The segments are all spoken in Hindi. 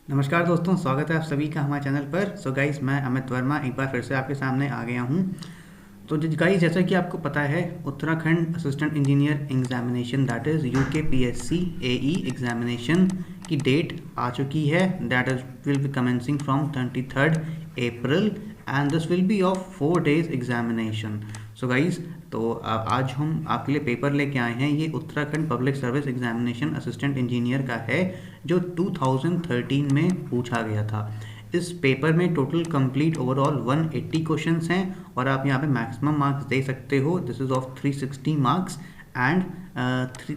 नमस्कार दोस्तों, स्वागत है आप सभी का हमारे चैनल पर। सो गाइस, मैं अमित वर्मा एक बार फिर से आपके सामने आ गया हूँ। तो गाइस, जैसा कि आपको पता है, Uttarakhand assistant engineer examination that is UKPSC AE examination की डेट आ चुकी है। That is will be commencing from 23rd April and this will B of 4 days examination. So guys, तो आज हम आपके लिए पेपर लेके आए हैं। ये Uttarakhand public service examination assistant engineer का है, जो 2013 में पूछा गया था। इस पेपर में टोटल कंप्लीट ओवरऑल 180 क्वेश्चंस हैं और आप यहाँ पे मैक्सिमम मार्क्स दे सकते हो। This is of 360 marks and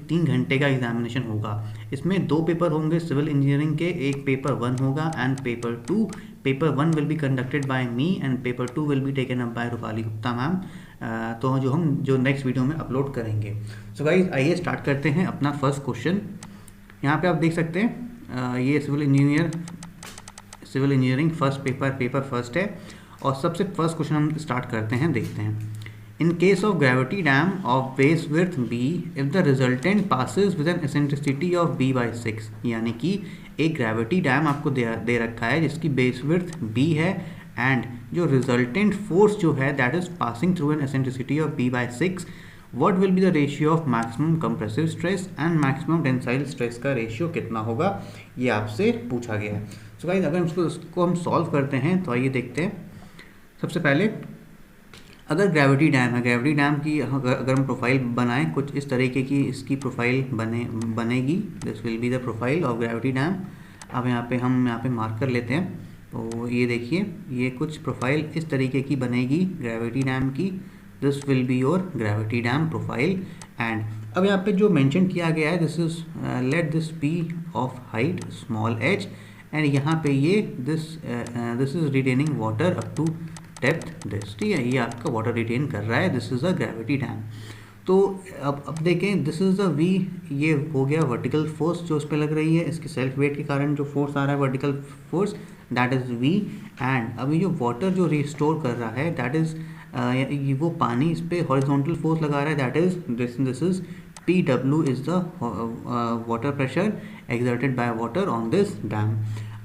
3 घंटे का एग्जामिनेशन होगा। इसमें 2 पेपर होंगे सिविल इंजीनियरिंग के, एक पेपर 1 होगा and paper 2। Paper 1 will be conducted by me and paper 2 will be taken up by Rupali Gupta ma'am. तो जो नेक्स्ट वीडियो में अपलोड करेंगे। सो गाइस, आइए स्टार्ट करते हैं अपना फर्स्ट क्वेश्चन। यहाँ पे आप देख सकते हैं ये civil engineering first paper first है और सबसे फर्स्ट क्वेश्चन हम स्टार्ट करते हैं, देखते हैं। In case of gravity dam of base width b, if the resultant passes with an eccentricity of b/6, यानी कि एक ग्रेविटी डैम आपको दे रखा है जिसकी बेस विड्थ b है एंड जो रिजल्टेंट फोर्स जो है that is passing through an eccentricity of b/6, what will be the ratio of maximum compressive stress and maximum tensile stress का रेशियो कितना होगा, ये आपसे पूछा गया है। सो गाइस, अगर इसको हम सॉल्व करते हैं तो आइए देखते हैं। सबसे पहले अगर ग्रेविटी डैम है, ग्रेविटी डैम की अगर हम प्रोफाइल बनाएं, कुछ इस तरीके की इसकी प्रोफाइल बनेगी। This will be the profile of gravity dam. अब हम यहाँ पे मार्क कर लेते हैं। तो ये देखिए, ये कुछ प्रोफाइल इस तरीके की बनेगी ग्रेविटी डैम की। This will be your gravity dam profile. And अब यहाँ पे जो मेंशन किया गया है, this is let this be of height small h and यहाँ पे ये this is retaining water up to depth this, ठीक है। ये आपका वाटर रिटेन कर रहा है। This is a gravity dam. तो अब देखें, दिस इज द v, ये हो गया वर्टिकल फोर्स जो उस पर लग रही है, इसके सेल्फ वेट के कारण जो फोर्स आ रहा है vertical force, that is v। And अभी जो वाटर जो रिस्टोर कर रहा है दैट इज वो पानी इस पर हॉरिजॉन्टल फोर्स लगा रहा है, that is this is PW is the water pressure exerted by water on this dam.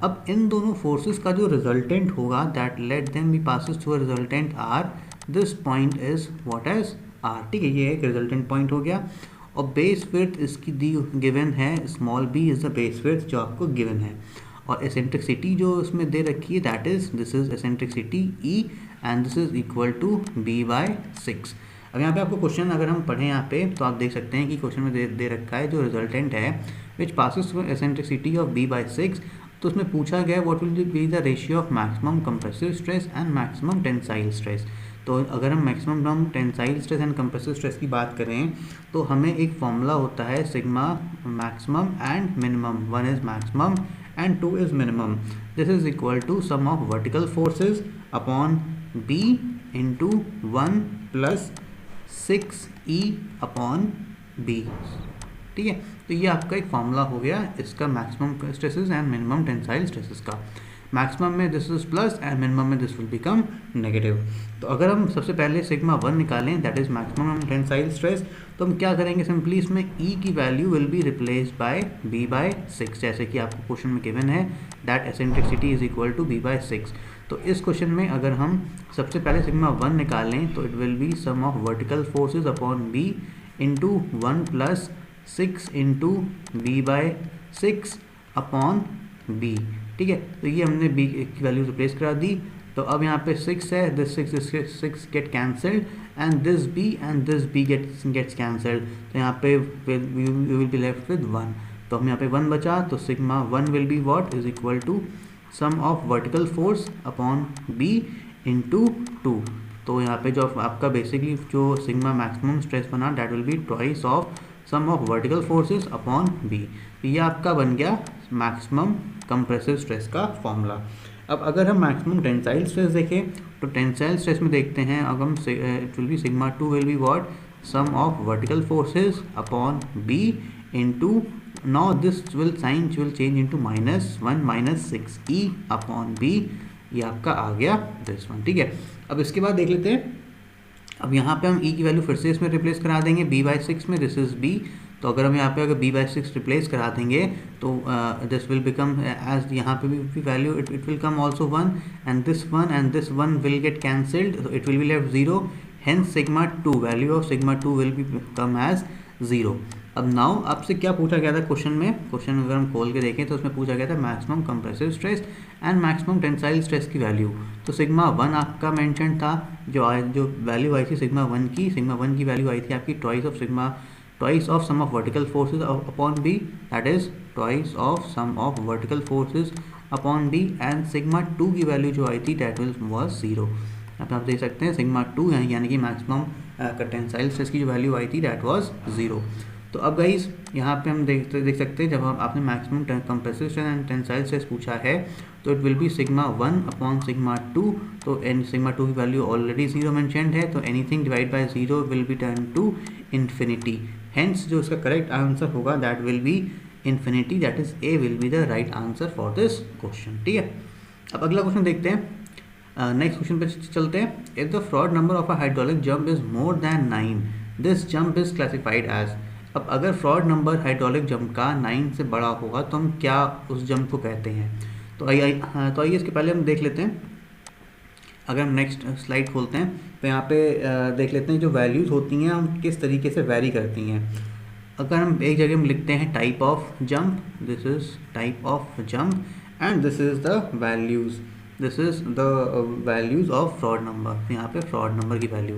अब इन दोनों फोर्सेस का जो रिजल्टेंट होगा, that let them be passes through a resultant R, this point is what is R, ठीक है। ये एक रिजल्टेंट पॉइंट हो गया। और बेस विड्थ इसकी दी गिवन है, small b is the base width जो आपको गिवन है। और एसेंट्रिसिटी जो इसमें दे रखी है, that is this is eccentricity E and this is equal to b/6। अब यहाँ पे आपको क्वेश्चन अगर हम पढ़ें यहाँ पे, तो आप देख सकते हैं कि क्वेश्चन में दे रखा है जो रिजल्टेंट है which passes through eccentricity of b/6। तो उसमें पूछा गया what will be the ratio of maximum compressive stress and maximum tensile stress. तो अगर हम maximum tensile stress and compressive stress की बात करें तो हमें एक फॉर्मूला होता है sigma maximum and minimum. 1 is maximum and 2 is minimum. This is equal to sum of vertical forces upon b into 1 plus 6e upon b, ठीक है। तो ये आपका एक फॉर्मूला हो गया इसका maximum stresses and minimum tensile stresses का। मैक्सिमम में this is plus and minimum में दिस विल बिकम नेगेटिव। तो अगर हम सबसे पहले सिग्मा 1 निकालें, that is maximum tensile stress, तो हम क्या करेंगे, सिंपली इसमें e की value will be replaced by b/6, जैसे कि आपको क्वेश्चन में गिवन है that eccentricity is equal to b/6। तो इस क्वेश्चन में अगर हम सबसे पहले सिग्मा 1 निकालें तो it will be sum of vertical forces upon b into 1 plus 6 into b/6 upon b, ठीक है। तो ये हमने b की वैल्यू रिप्लेस करा दी। तो अब यहाँ पे 6 है, this 6 get cancelled and this b gets cancelled. तो यहाँ पे you will be left with 1। तो हम यहाँ पे 1 बचा, तो sigma 1 will be what is equal to sum of vertical force upon b into 2। तो यहाँ पे जो आपका बेसिकली जो सिग्मा मैक्सिमम स्ट्रेस बना, that will be twice of sum of vertical forces upon b। तो ये आपका बन गया मैक्सिमम कंप्रेसिव स्ट्रेस का फॉर्मूला। अब अगर हम मैक्सिमम टेंसाइल स्ट्रेस देखें तो टेंसाइल स्ट्रेस में देखते हैं, अब हम it will be sigma 2 will be what sum of vertical forces upon b into, now this will change into -1 minus 6e upon b। ये आपका आ गया दिस वन, ठीक है। अब इसके बाद देख लेते हैं, अब यहाँ पे हम e की वैल्यू फिर से इसमें रिप्लेस करा देंगे b/6 में, दिस इज b। तो अगर हम यहाँ पे अगर b/6 रिप्लेस करा देंगे तो दिस विल बिकम एज यहाँ पे भी value it will come also 1 and this one will get cancelled, तो it will be left 0, hence sigma 2 value of sigma 2 will be come as 0। अब नाउ आपसे क्या पूछा गया था क्वेश्चन में, क्वेश्चन अगर हम खोल के देखें तो उसमें पूछा गया था maximum compressive stress and maximum tensile stress की वैल्यू। तो सिग्मा 1 आपका मेंशन था, जो वैल्यू आई थी सिग्मा 1 की वैल्यू आई थी आपकी twice of sum of vertical forces upon B, that is twice of sum of vertical forces upon B, and sigma 2 की वैल्यू जो आई थी that was 0। अब आप देख सकते हैं सिग्मा 2 यानी कि मैक्सिमम टेंसाइल स्ट्रेस की जो वैल्यू आई थी that was 0। तो अब गाइज यहाँ पे हम देख सकते हैं जब आपने maximum compressive stress and tensile stress पूछा है तो it will be sigma 1 upon sigma 2, तो सिग्मा 2 की वैल्यू ऑलरेडी 0 मेंशनड है, तो anything divide by 0 will be turn to infinity, hence जो इसका करेक्ट आंसर होगा that will be infinity, that is A will be the right answer for this question. ठीक है, अब अगला क्वेश्चन देखते हैं, नेक्स्ट क्वेश्चन पे चलते हैं। If the Froude number of a hydraulic jump is more than 9 this jump is classified as. अब अगर फ्रॉड नंबर हाइड्रोलिक जंप का 9 से बड़ा होगा तो हम क्या उस जंप को कहते हैं। तो आइए इसके पहले हम देख लेते हैं, अगर हम नेक्स्ट स्लाइड खोलते हैं तो यहाँ पे देख लेते हैं जो वैल्यूज़ होती हैं हम किस तरीके से वैरी करती हैं। अगर हम एक जगह में लिखते हैं type of jump, this is type of jump and this is the values, this is the values of Froude number, यहाँ पे फ्रॉड नंबर की वैल्यू।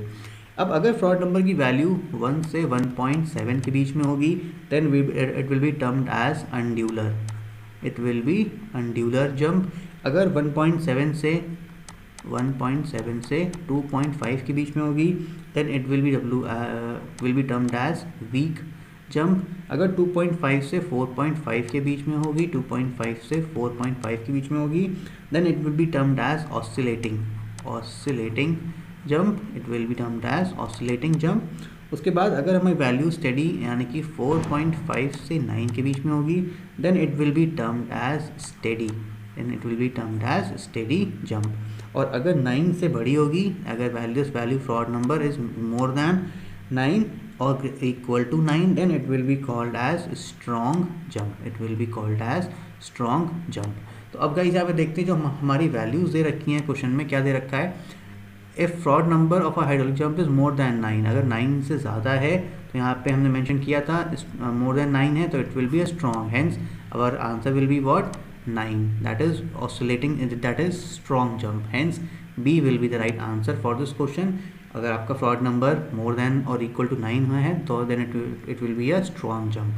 अब अगर फ्रॉड नंबर की वैल्यू 1 से 1.7 के बीच में होगी then it will be termed as undular, it will be undular jump. अगर 1.7 से 2.5 के बीच में होगी then it will be termed as weak jump. अगर 2.5 से 4.5 के बीच में होगी, 2.5 से 4.5 के बीच में होगी then it will be termed as oscillating jump, it will be termed as oscillating jump. उसके बाद अगर हमें वैल्यू स्टेडी यानी कि 4.5 से 9 के बीच में होगी then it will be termed as steady jump. और अगर 9 से बड़ी होगी, अगर value Froude number is more than 9 और equal to 9 then it will be called as strong jump, तो अब गाइस यहाँ पे देखते हैं जो हमारी वैल्यूज दे रखी हैं क्वेश्चन में, क्या दे रखा है, if Froude number of a hydraulic jump is more than 9, अगर 9 से ज़्यादा है तो यहाँ पे हमने मेंशन किया था मोर देन 9 है तो it will be a strong, hence our answer will be what 9, that is oscillating, that is strong jump, hence B will be the right answer for this question. अगर आपका फ्रॉड नंबर मोर देन और इक्वल टू 9 है तो then it will be a strong jump.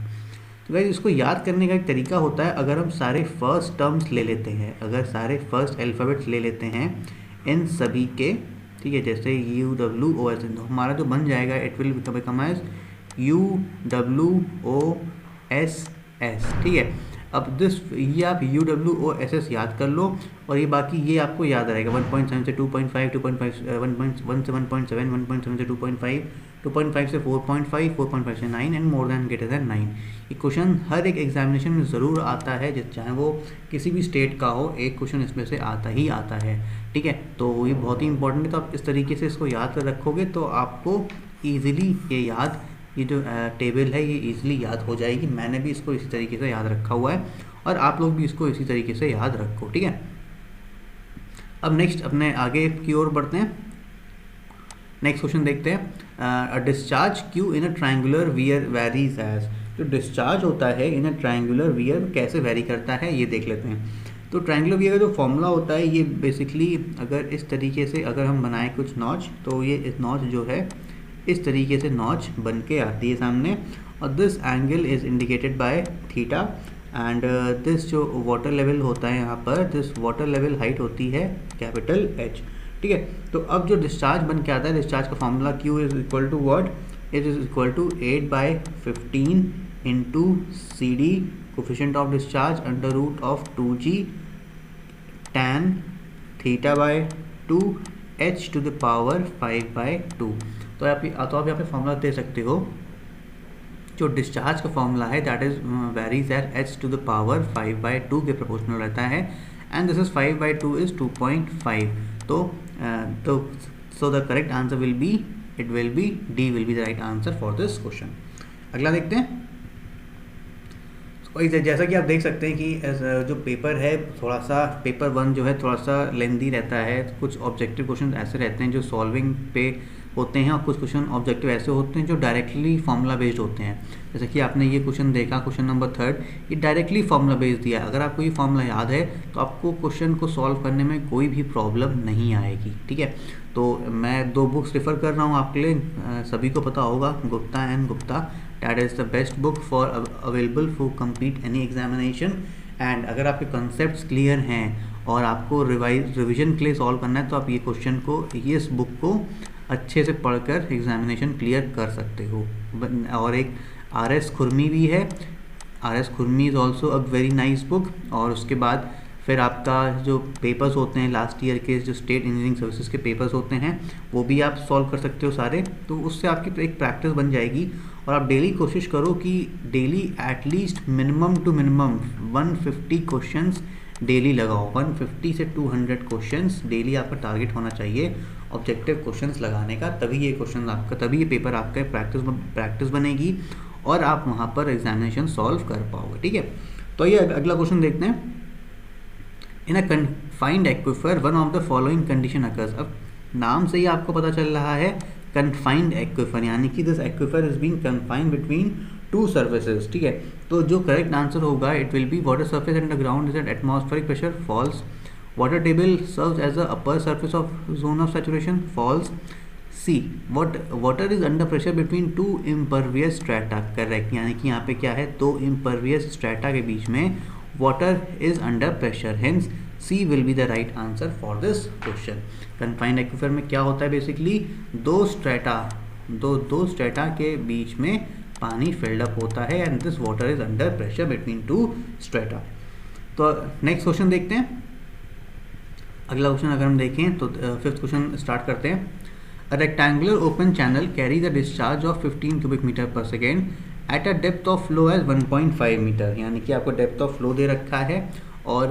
तो गाइस इसको याद करने का एक तरीका होता है, अगर हम सारे फर्स्ट टर्म्स ले लेते हैं, अगर सारे फर्स्ट अल्फ़ाबेट्स ले लेते हैं इन सभी के, ठीक है, जैसे UWOS, तो हमारा जो बन जाएगा it will become as UWOSS, ठीक है। अब ये आप UWOSS याद कर लो और ये बाकी ये आपको याद रहेगा, 1.7 से 2.5, 2.5 1 से 1.7, 1.7 से 2.5, 2.5 से 4.5, 4.5 से 9 and more than greater than 9। ये क्वेश्चन हर एक एग्जामिनेशन में ज़रूर आता है, चाहे वो किसी भी स्टेट का हो, एक क्वेश्चन इसमें से आता ही आता है, ठीक है। तो ये बहुत ही इंपॉर्टेंट है, तो आप इस तरीके से इसको याद कर रखोगे तो आपको ईजिली ये जो टेबल है ये ईजिली याद हो जाएगी। मैंने भी इसको इसी तरीके से याद रखा हुआ है और आप लोग भी इसको इसी तरीके से याद रखो, ठीक है। अब नेक्स्ट अपने आगे की ओर बढ़ते हैं, नेक्स्ट क्वेश्चन देखते हैं। Discharge Q in a triangular weir varies as, जो डिस्चार्ज होता है इन अ ट्रायंगुलर वियर कैसे वेरी करता है ये देख लेते हैं। तो ट्रायंगुलर वियर का जो फॉर्मूला होता है ये बेसिकली अगर इस तरीके से अगर हम बनाएं कुछ नॉच, तो ये इस नॉच जो है इस तरीके से नॉच बन के आती है सामने, और this angle is indicated by theta and this जो वाटर लेवल होता है यहाँ पर, दिस वाटर लेवल हाइट होती है कैपिटल H, ठीक है। तो अब जो डिस्चार्ज बन के आता है, डिस्चार्ज का formula Q is equal to what, it is equal to 8/15 into CD coefficient of discharge under root of 2G tan θ/2 H to the power 5/2। तो आप यहाँ पे फॉर्मूला दे सकते हो, जो डिस्चार्ज का फॉर्मूला है that is varies at H to the power 5/2 के प्रोपोर्शनल रहता है एंड दिस इज 5/2 इज 2.5। तो so the correct answer will B D will be the right answer for this question. अगला देखते हैं। वही जैसा कि आप देख सकते हैं कि जो पेपर है थोड़ा सा, पेपर 1 जो है थोड़ा सा लेंदी रहता है, कुछ ऑब्जेक्टिव क्वेश्चन ऐसे रहते हैं जो सॉल्विंग पे होते हैं और कुछ क्वेश्चन ऑब्जेक्टिव ऐसे होते हैं जो डायरेक्टली फार्मूला बेस्ड होते हैं। जैसे कि आपने ये क्वेश्चन देखा, क्वेश्चन नंबर 3, ये डायरेक्टली फार्मूला बेस्ड दिया है। अगर आपको ये फार्मूला याद है तो आपको क्वेश्चन को सॉल्व करने में कोई भी प्रॉब्लम नहीं आएगी, ठीक है। तो मैं 2 बुक्स रेफ़र कर रहा हूँ आपके लिए, सभी को पता होगा, Gupta and Gupta, that is the best book for available for complete any examination. And अगर आपके कॉन्सेप्ट्स क्लियर हैं और आपको रिविजन के लिए सॉल्व करना है तो आप ये क्वेश्चन को, इस बुक को अच्छे से पढ़कर एग्जामिनेशन क्लियर कर सकते हो। और एक RS खुरमी भी है, RS खुरमी is also a very nice book. और उसके बाद फिर आपका जो पेपर्स होते हैं लास्ट ईयर के, जो स्टेट इंजीनियरिंग सर्विसेज के पेपर्स होते हैं, वो भी आप सॉल्व कर सकते हो सारे। तो उससे आपकी एक प्रैक्टिस बन जाएगी और आप डेली कोशिश करो कि daily at least minimum to minimum 150 questions daily लगाओ। 150 से 200 क्वेश्चंस डेली आपका टारगेट होना चाहिए ऑब्जेक्टिव क्वेश्चंस लगाने का, तभी ये क्वेश्चन आपका, तभी ये पेपर आपका प्रैक्टिस बनेगी और आप वहाँ पर एग्जामिनेशन सॉल्व कर पाओगे, ठीक है। तो ये अगला क्वेश्चन देखते हैं। In a confined aquifer one of the following condition occurs. अब नाम से ही आपको पता चल रहा है कन्फाइंड एक्विफर, यानी कि this aquifer is being confined between 2 surfaces, ठीक है। तो जो करेक्ट आंसर होगा, it will be water surface and the ground is at atmospheric pressure, false. Water table serves as the upper surface of zone of saturation, false. C water is under pressure between 2 impervious strata, correct. यानी कि यहाँ पे क्या है, 2 इम्परवियस स्ट्रेटा के बीच में water is under pressure, hence C will be the right answer for this question. Confined aquifer में क्या होता है, बेसिकली दो स्ट्रेटा के बीच में पानी फिल्ड अप होता है and this water is under pressure between 2 strata. तो नेक्स्ट क्वेश्चन देखते हैं। अगला क्वेश्चन अगर हम देखें तो 5th क्वेश्चन स्टार्ट करते हैं। A rectangular open channel carry the discharge of 15 cubic metre पर second at a depth of flow as 1.5 meter, यानी कि आपको डेप्थ ऑफ फ्लो दे रखा है और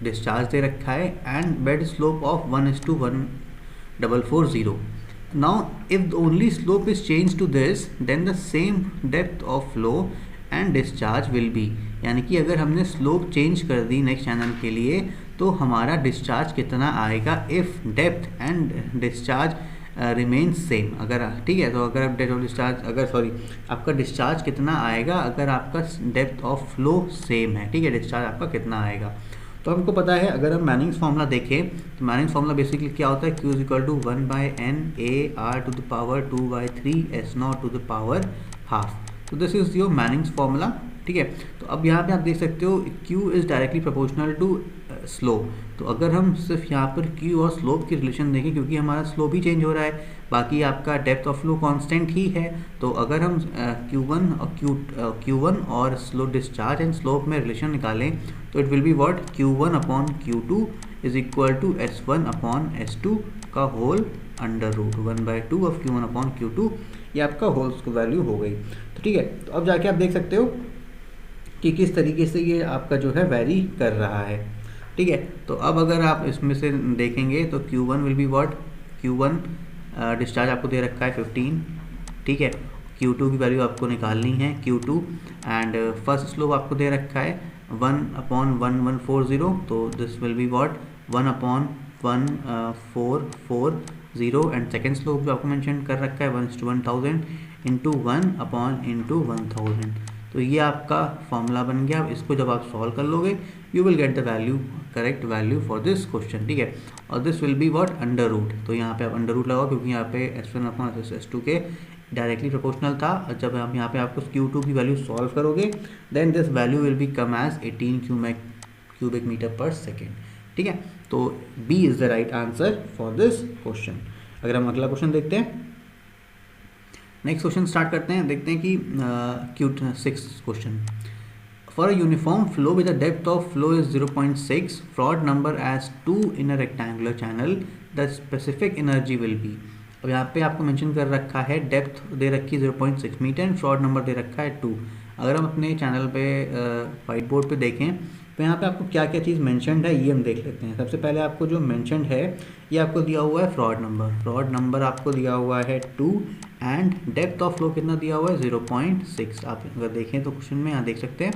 डिस्चार्ज दे रखा है and bed slope of 1:1440। Now if the only slope is change to this then the same depth of flow and discharge will be, यानी कि अगर हमने स्लोप चेंज कर दी नेक्स्ट चैनल के लिए तो हमारा डिस्चार्ज कितना आएगा if depth and discharge remains same. अगर ठीक है, तो अगर आप डेप्थ ऑफ डिस्चार्ज आपका डिस्चार्ज कितना आएगा अगर आपका डेप्थ ऑफ फ्लो सेम है, ठीक है, डिस्चार्ज आपका कितना आएगा। तो हमको पता है, अगर हम मैनिंग्स फार्मूला देखें तो मैनिंग्स फार्मूला बेसिकली क्या होता है, Q = 1/N/A/2⁻² तो this is your Manning's formula, ठीक है। तो अब यहाँ पे आप देख सकते हो Q is directly proportional to slope. तो अगर हम सिर्फ यहाँ पर Q और स्लोप की रिलेशन देखें, क्योंकि हमारा स्लोप ही चेंज हो रहा है, बाकी आपका डेप्थ ऑफ फ्लो कांस्टेंट ही है, तो अगर हम Q1 और स्लो डिस्चार्ज एंड स्लोप में रिलेशन निकालें तो it will be what, Q1/Q2 is equal to S1/S2 का whole under root 1/2 of Q1/Q2, ये आपका होल वैल्यू हो गई। तो ठीक है, तो अब जाके आप देख सकते हो कि किस तरीके से ये आपका जो है वैरी कर रहा है, ठीक है। तो अब अगर आप इसमें से देखेंगे तो Q1 will be what, Q1 discharge आपको दे रखा है 15, ठीक है। Q2 की वैल्यू आपको निकालनी है Q2 एंड फर्स्ट स्लोप आपको दे रखा है 1/1140, तो this will be what 1/1440 and second slope जो आपको मेंशन कर रखा है 1:1000 इंटू 1/1000। तो ये आपका फॉर्मूला बन गया। इसको जब आप सॉल्व कर लोगे you will get the value, correct value for this question, ठीक है। और this will be what under root, तो यहाँ पे आप अंडर रूट लगाओ क्योंकि यहाँ पे S1/S2 के डायरेक्टली प्रोपोर्शनल था। और जब हम यहाँ पे आपको Q2 की वैल्यू सॉल्व करोगे then this value will be come as 18 cubic metre पर सेकेंड, ठीक है। तो B is the right answer for this question. अगर हम अगला क्वेश्चन देखते हैं, नेक्स्ट क्वेश्चन स्टार्ट करते हैं, देखते हैं कि Q6 question. For a uniform flow with the depth of flow is 0.6, Froude number as 2 in a rectangular channel, the specific energy will be. अब यहाँ पे आपको मेंशन कर रखा है डेप्थ दे रखी 0.6 मीटर एंड फ्रॉड नंबर दे रखा है 2। अगर हम अपने चैनल पे वाइट बोर्ड पे देखें तो यहाँ पे आपको क्या क्या चीज़ मेंशनड है ये हम देख लेते हैं। सबसे पहले आपको जो मेंशनड है ये आपको दिया हुआ है फ्रॉड नंबर आपको दिया हुआ है 2 एंड डेप्थ ऑफ फ्लो कितना दिया हुआ है 0.6। आप अगर देखें तो क्वेश्चन में यहाँ देख सकते हैं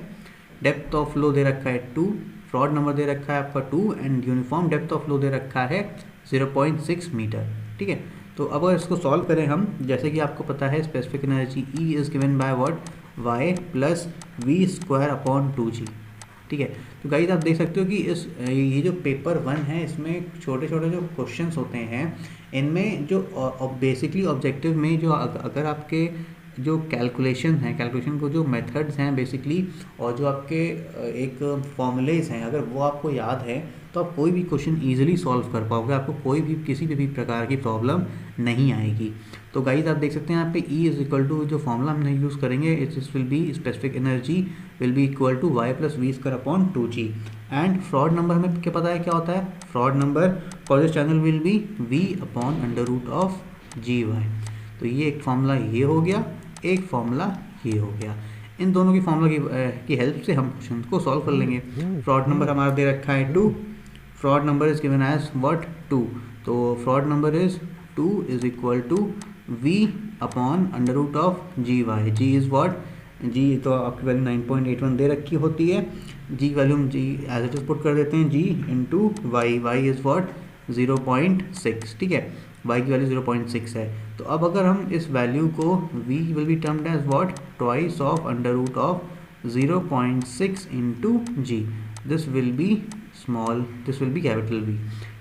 डेप्थ ऑफ फ्लो दे रखा है 2, फ्रॉड नंबर दे रखा है आपका 2 and uniform depth of flow दे रखा है 0.6 मीटर। ठीक है, तो अब अगर इसको सॉल्व करें हम, जैसे कि आपको पता है specific energy E is given by what, y plus v square upon 2g। ठीक है, तो गाइस आप देख सकते हो कि इस ये जो पेपर 1 है इसमें छोटे छोटे जो क्वेश्चंस होते हैं, इनमें जो बेसिकली ऑब्जेक्टिव में जो अगर आपके जो कैलकुलेशन है, कैलकुलेशन को जो मेथड्स हैं बेसिकली, और जो आपके एक फॉर्मूलेज हैं, अगर वो आपको याद है तो आप कोई भी क्वेश्चन ईजिली सॉल्व कर पाओगे, आपको कोई भी किसी भी प्रकार की प्रॉब्लम नहीं आएगी। तो गाइस आप देख सकते हैं यहाँ पे E इज इक्वल टू जो फॉर्मूला हमने यूज़ करेंगे, it's will be specific energy will be equal to y plus v square upon 2g। And Froude number हमें क्या पता है क्या होता है, Froude number for this channel will be v upon under root of gy। तो ये एक फॉर्मूला ये हो गया, एक फॉर्मूला ये हो गया। इन दोनों की फॉर्मूला की हेल्प से हम क्वेश्चन को सॉल्व कर लेंगे। फ्रॉड नंबर हमारा दे रखा है 2, Froude number is given as what 2, तो Froude number is 2 is equal to v upon under root of g y. G is what, g तो आपकी वैल्यू 9.81 दे रखी होती है, जी वैल्यू हम g as it is put कर देते हैं, g into y, y is what 0.6। ठीक है, y की वैल्यू 0.6 है। तो अब अगर हम इस वैल्यू को v will be termed as what, twice of under root of 0.6 into g, this will be small, this will be capital V।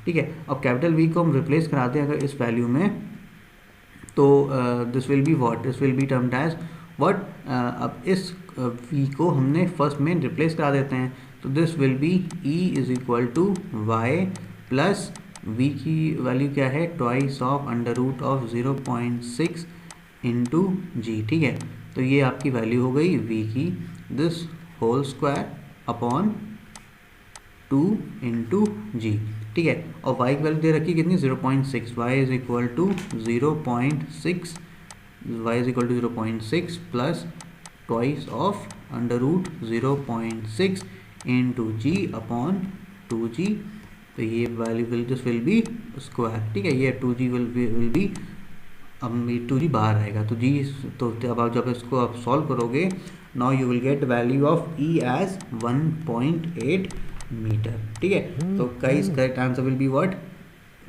ठीक है, अब कैपिटल V को हम रिप्लेस कराते हैं अगर इस वैल्यू में, तो this will be what, this will be termed as what, अब इस V को हमने फर्स्ट में रिप्लेस करा देते हैं, तो this will be E is equal to y plus v की वैल्यू क्या है, twice of under root of 0.6 into g. ठीक है, तो ये आपकी वैल्यू हो गई v की, this whole square upon 2 into g. ठीक है, और y की वैल्यू दे रखी कितनी 0.6, y is equal to 0.6, y is equal to 0.6 plus twice of under root 0.6 into g upon 2g। तो ये value will this will be square. ठीक है, ये 2g विल बी, अब 2g बाहर आएगा तो जी, तो अब आप जब इसको आप सॉल्व करोगे, now you will get value of E as 1.8 metre. ठीक है, तो guys correct answer will be what,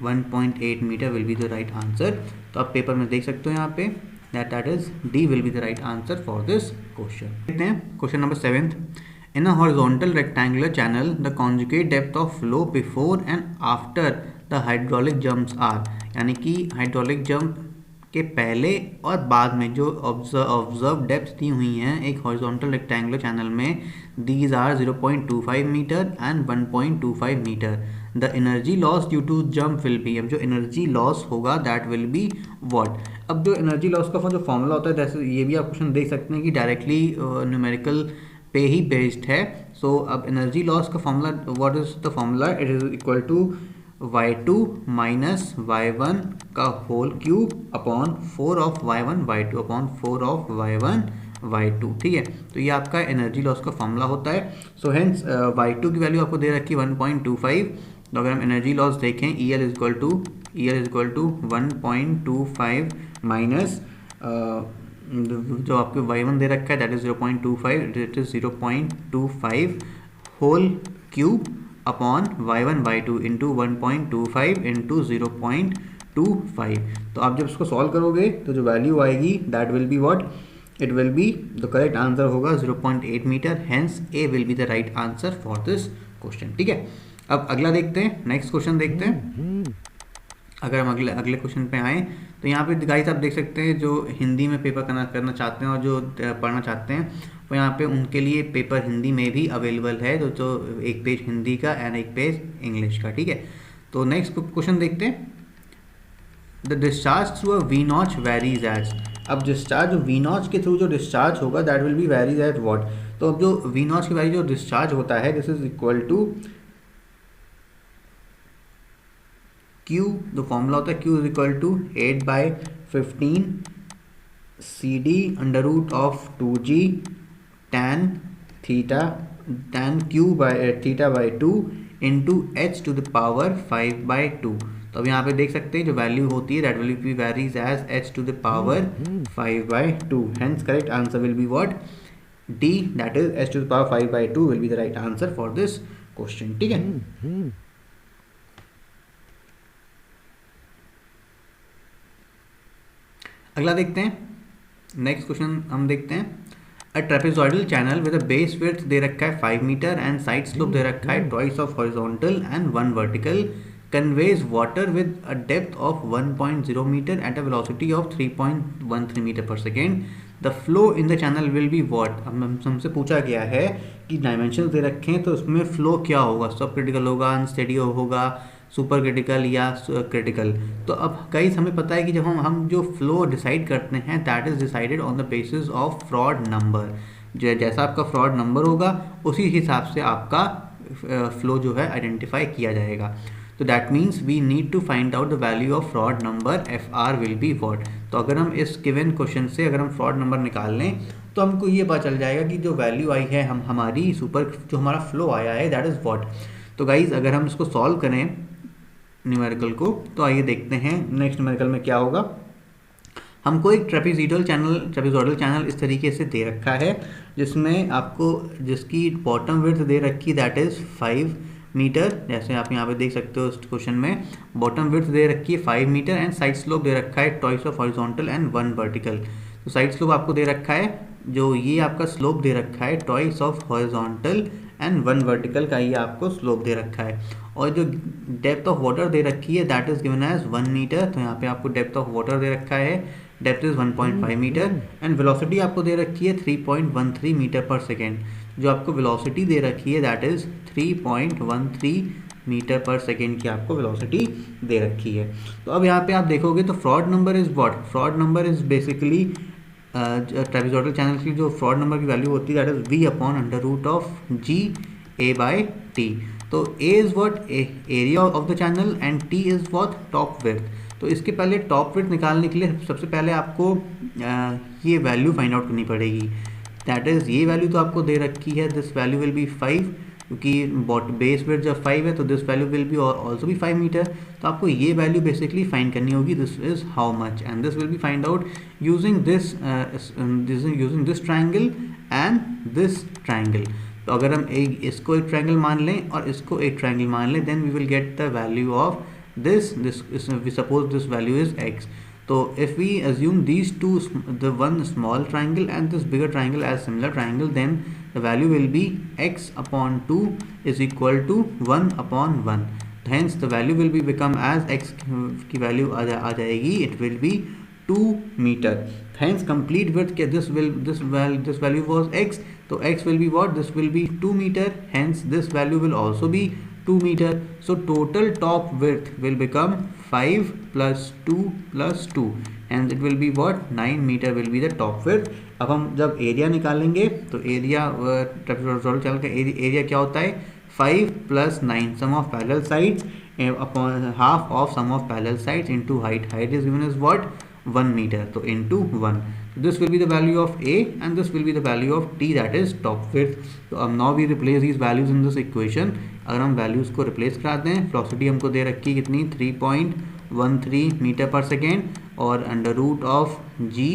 1.8 metre will be the right answer. तो आप पेपर में देख सकते हो यहाँ पे that is D will be the right answer for this question. देखते हैं question number 7th। In a horizontal rectangular channel, the conjugate depth of flow before and after the hydraulic jumps are, यानी कि हाइड्रोलिक जंप के पहले और बाद में जो ऑब्जर्व डेप्थ दी हुई हैं एक हॉरिजॉन्टल रेक्टेंगुलर चैनल में, these are 0.25 metre and 1.25 metre. The energy loss due to jump will be, अब जो एनर्जी लॉस होगा दैट विल बी व्हाट। अब जो एनर्जी लॉस का जो फॉर्मूला होता है, जैसे ये भी आप क्वेश्चन देख सकते हैं कि डायरेक्टली न्यूमेरिकल पे ही बेस्ड है। सो अब एनर्जी लॉस का formula, what is the formula, it is equal to y2 minus y1 का whole cube upon 4 of y1 y2 upon 4 of y1 y2। ठीक है, तो ये आपका एनर्जी लॉस का फॉर्मूला होता है। सो हेंस y2 की वैल्यू आपको दे रखी है 1.25, तो अगर हम एनर्जी लॉस देखें EL is equal to 1.25 minus जो आपके y1 दे रखा है that is 0.25, it is 0.25 whole cube upon y1 y2 into 1.25 into 0.25। तो आप जब इसको सॉल्व करोगे तो जो वैल्यू आएगी that will be what, it will be the correct answer होगा 0.8 metre, hence A will be the right answer for this question. ठीक है, अब अगला देखते हैं, नेक्स्ट क्वेश्चन देखते हैं। अगर हम अगले क्वेश्चन पे आएँ तो यहाँ पे गाइस आप देख सकते हैं जो हिंदी में पेपर करना चाहते हैं और जो पढ़ना चाहते हैं, तो यहाँ पे उनके लिए पेपर हिंदी में भी अवेलेबल है, जो एक पेज हिंदी का एंड एक पेज इंग्लिश का। ठीक है, तो नेक्स्ट क्वेश्चन देखते हैं। The discharge through a V notch varies as, अब डिस्चार्ज वी नॉच के थ्रू जो डिस्चार्ज होगा that will be varies at what. तो अब जो वी नॉच की वैल्यू जो डिस्चार्ज होता है this is equal to Q, जो फॉर्मूला होता है Q is equal to 8/15 CD under root of 2G tan Q by theta by 2 into H to the power 5/2। तो अब यहाँ पे देख सकते हैं जो वैल्यू होती है that will be varies as H to the power 5/2, hence correct answer will be what, D, that is h to the power 5/2 will be the right answer for this question. ठीक है, अगला देखते हैं. नेक्स्ट क्वेश्चन हम देखते हैं. A trapezoidal channel with a base width दे रखा है 5 मीटर एंड साइड स्लोप दे रखा है twice of horizontal and 1 vertical, conveys water with a depth of 1.0 meter at a velocity of 3.13 meter per second. The flow in the channel will be what? हमसे पूछा गया है कि डायमेंशन दे रखे हैं तो उसमें फ्लो क्या होगा, सब क्रिटिकल होगा, अनस्टेडी होगा, सुपर क्रिटिकल या क्रिटिकल. तो अब गाइस हमें पता है कि जब हम जो फ्लो डिसाइड करते हैं that is decided on the basis of Froude number. जैसा आपका फ्रॉड नंबर होगा उसी हिसाब से आपका फ्लो जो है आइडेंटिफाई किया जाएगा. तो that means we need to find out the value of Froude number. F R will be what. तो अगर हम इस गिवन क्वेश्चन से अगर हम फ्रॉड नंबर निकाल लें तो हमको ये पता चल जाएगा कि जो वैल्यू आई है हमारी सुपर जो हमारा फ्लो आया है दैट इज़ वॉट. तो गाइज अगर हम इसको सॉल्व करें न्यूमेरिकल को तो आइए देखते हैं नेक्स्ट न्यूमेरिकल में क्या होगा. हमको एक ट्रेपेजॉइडल चैनल इस तरीके से दे रखा है जिसमें आपको जिसकी बॉटम विड्थ दे रखी दैट इज़ 5 मीटर. जैसे आप यहाँ पे देख सकते हो इस क्वेश्चन में बॉटम विड्थ दे रखी है 5 मीटर एंड साइड स्लोप दे रखा है twice of horizontal and 1 vertical. तो साइड स्लोप आपको दे रखा है, जो ये आपका स्लोप दे रखा है twice of horizontal and 1 vertical का ये आपको स्लोप दे रखा है. और जो डेप्थ ऑफ वाटर दे रखी है that is given as 1 metre. तो यहाँ पे आपको डेप्थ ऑफ वाटर दे रखा है, depth is 1.5 metre and velocity आपको दे रखी है 3.13 मीटर पर सेकेंड. जो आपको वेलोसिटी दे रखी है दैट इज़ 3.13 मीटर पर सेकेंड की आपको वेलोसिटी दे रखी है. तो अब यहाँ पे आप देखोगे तो Froude number is what. Froude number is basically trapezoidal channel की जो फ्रॉड नंबर की वैल्यू होती है that is v upon under root of g a by t. तो a is what area of the channel and t is what top width. तो इसके पहले टॉप विड्थ निकालने के लिए सबसे पहले आपको ये वैल्यू फाइंड आउट करनी पड़ेगी. दैट इज़ ये वैल्यू तो आपको दे रखी है, दिस वैल्यू विल बी 5 क्योंकि बेस विड्थ जब 5 है तो this value will B also भी 5 मीटर. तो आपको ये वैल्यू बेसिकली फाइंड करनी होगी. This is how much and this will B find out using this triangle and this triangle. तो अगर हम इसको एक ट्रायंगल मान लें और इसको एक ट्रायंगल मान लें then we will get the value of this we suppose this value is x. So if we assume these two, the one small triangle and this bigger triangle as similar triangle, then the value will be x upon 2 is equal to 1 upon 1. Hence the value will be become as x की value आ जाएगी, it will be 2 meter. Hence complete width के this value was x, तो x will be what, this will be 2 meter. Hence this value will also be 2 meter. So total top width will become 5 plus 2 plus 2 and it will be what, 9 meter will be the top width. अब हम जब एरिया निकालेंगे तो एरिया ट्रेपेजॉइडल चैनल का एरिया क्या होता है 5 plus 9 sum of parallel sides upon half of sum of parallel sides into height. Height is given as what, 1 meter. So into 1. So this will be the value of A and this will be the value of T, that is top width. So now we replace these values in this equation. अगर हम वैल्यूज़ को रिप्लेस कराते हैं वेलोसिटी हमको दे रखी है कितनी 3.13 मीटर पर सेकेंड और under root of g